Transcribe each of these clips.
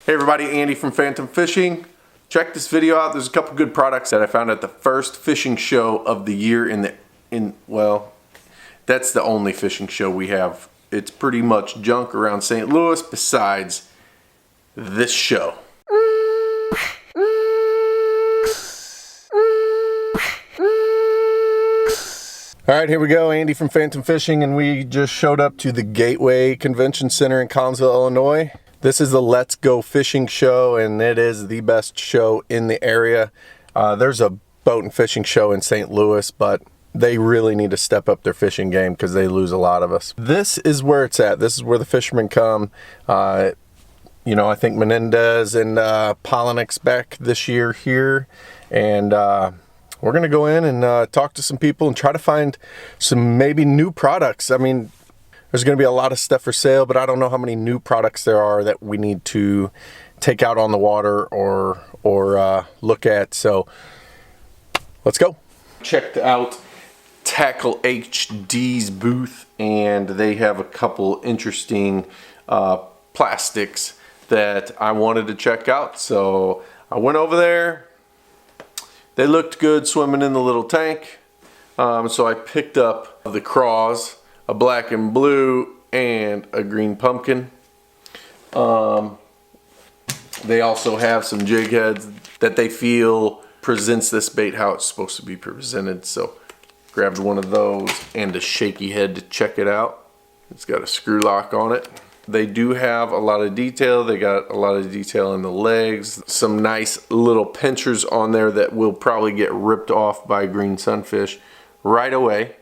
Hey everybody, Andy from Phantom Fishing. Check this video out. There's a couple good products that I found at the first fishing show of the year well, that's the only fishing show we have. It's pretty much junk around St. Louis besides this show. Alright, here we go. Andy from Phantom Fishing, and we just showed up to the Gateway Convention Center in Collinsville, Illinois. This is the Let's Go Fishing show, and it is the best show in the area. There's a boat and fishing show in St. Louis, but they really need to step up their fishing game because they lose a lot of us. This is where it's at. This is where the fishermen come. You know, I think Menendez and Polinick's back this year here, and we're gonna go in and talk to some people and try to find some maybe new products. I mean, there's gonna be a lot of stuff for sale, but I don't know how many new products there are that we need to take out on the water or look at. So let's go. Checked out Tackle HD's booth, and they have a couple interesting plastics that I wanted to check out. So I went over there. They looked good swimming in the little tank. So I picked up the Craws, a black and blue, and a green pumpkin. They also have some jig heads that they feel presents this bait how it's supposed to be presented. So grabbed one of those and a shaky head to check it out. It's got a screw lock on it. They do have a lot of detail. They got a lot of detail in the legs. Some nice little pinchers on there that will probably get ripped off by green sunfish right away.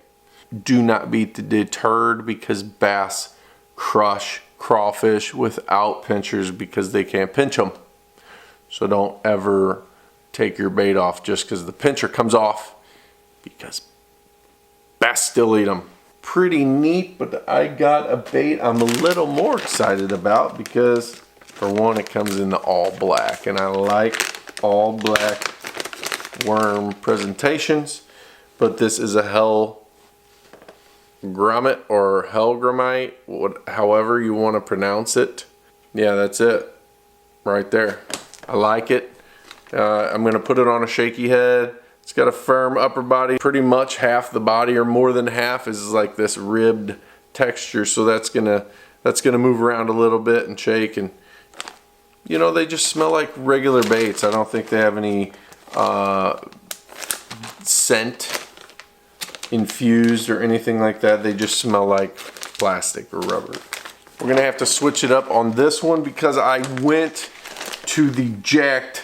Do not be deterred because bass crush crawfish without pinchers because they can't pinch them. So don't ever take your bait off just because the pincher comes off, because bass still eat them. Pretty neat, but I got a bait I'm a little more excited about because, for one, it comes in the all black, and I like all black worm presentations. But this is a Hellgrammite or Hellgrammite, however you want to pronounce it. Yeah, that's it right there. I like it. I'm going to put it on a shaky head. It's got a firm upper body. Pretty much half the body, or more than half, is like this ribbed texture. So that's gonna move around a little bit and shake. And you know, they just smell like regular baits. I don't think they have any scent infused or anything like that. They just smell like plastic or rubber. We're gonna have to switch it up on this one because I went to the Jakked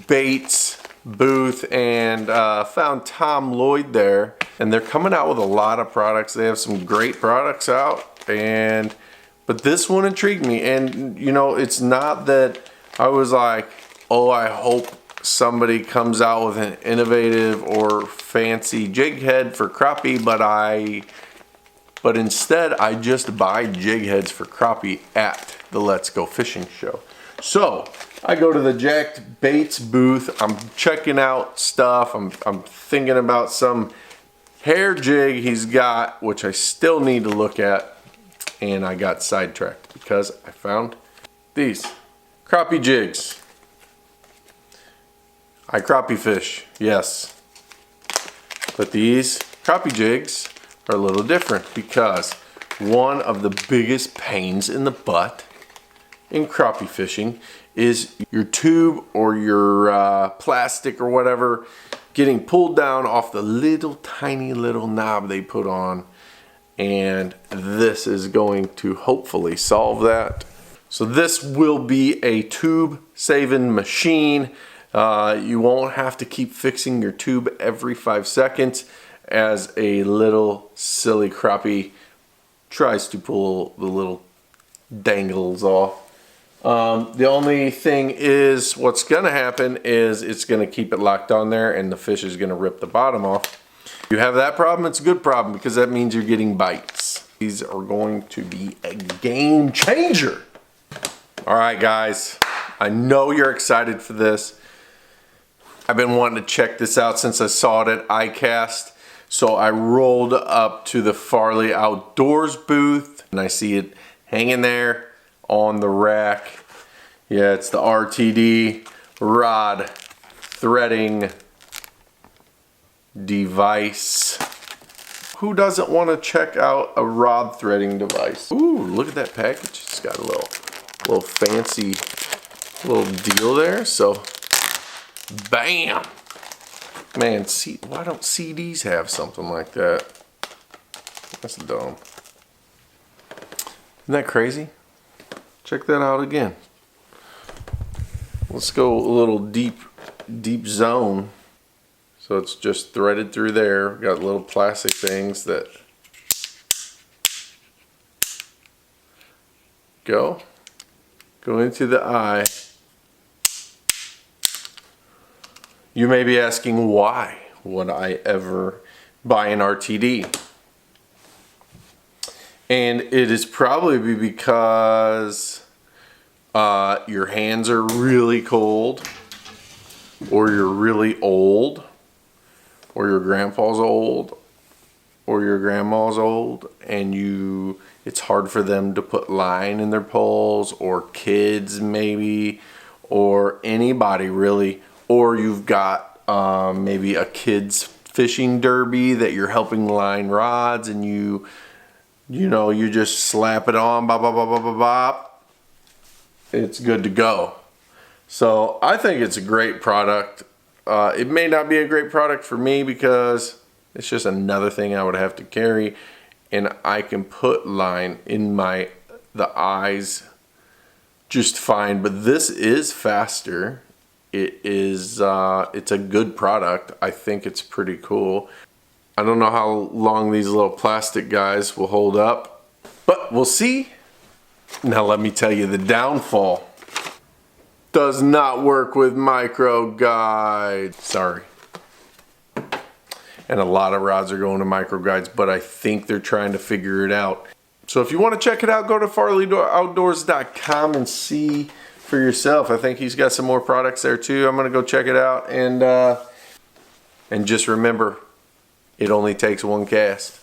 Baits booth and found Tom Lloyd there, and they're coming out with a lot of products. They have some great products out, but this one intrigued me. And you know, it's not that I was like, oh, I hope somebody comes out with an innovative or fancy jig head for crappie, but instead I just buy jig heads for crappie at the Let's Go Fishing show. So I go to the Jakked Baits booth. I'm checking out stuff. I'm thinking about some hair jig he's got, which I still need to look at, and I got sidetracked because I found these crappie jigs. I crappie fish, yes, but these crappie jigs are a little different because one of the biggest pains in the butt in crappie fishing is your tube or your plastic or whatever getting pulled down off the little tiny little knob they put on, and this is going to hopefully solve that. So this will be a tube saving machine. You won't have to keep fixing your tube every 5 seconds as a little silly crappie tries to pull the little dangles off. The only thing is, what's gonna happen is it's gonna keep it locked on there and the fish is gonna rip the bottom off. If you have that problem, it's a good problem because that means you're getting bites. These are going to be a game changer. All right, guys, I know you're excited for this. I've been wanting to check this out since I saw it at iCast. So I rolled up to the Farley Outdoors booth and I see it hanging there on the rack. Yeah, it's the RTD rod threading device. Who doesn't want to check out a rod threading device? Ooh, look at that package. It's got a little fancy little deal there. So, bam! Man, see, why don't CDs have something like that? That's dumb. Isn't that crazy? Check that out again. Let's go a little deep zone. So it's just threaded through there. Got little plastic things that go into the eye. You may be asking, why would I ever buy an RTD? And it is probably because your hands are really cold, or you're really old, or your grandpa's old, or your grandma's old, and it's hard for them to put line in their poles, or kids maybe, or anybody really, or you've got maybe a kid's fishing derby that you're helping line rods, and you just slap it on, bop, bop, bop, bop, bop, bop. It's good to go. So I think it's a great product. It may not be a great product for me because it's just another thing I would have to carry, and I can put line in the eyes just fine. But this is faster. It's a good product. I think it's pretty cool. I don't know how long these little plastic guys will hold up, but we'll see. Now let me tell you the downfall. Does not work with micro guides. Sorry. And a lot of rods are going to micro guides, but I think they're trying to figure it out. So if you want to check it out, go to farleyoutdoors.com and see for yourself. I think he's got some more products there too. I'm gonna go check it out, and just remember, it only takes one cast.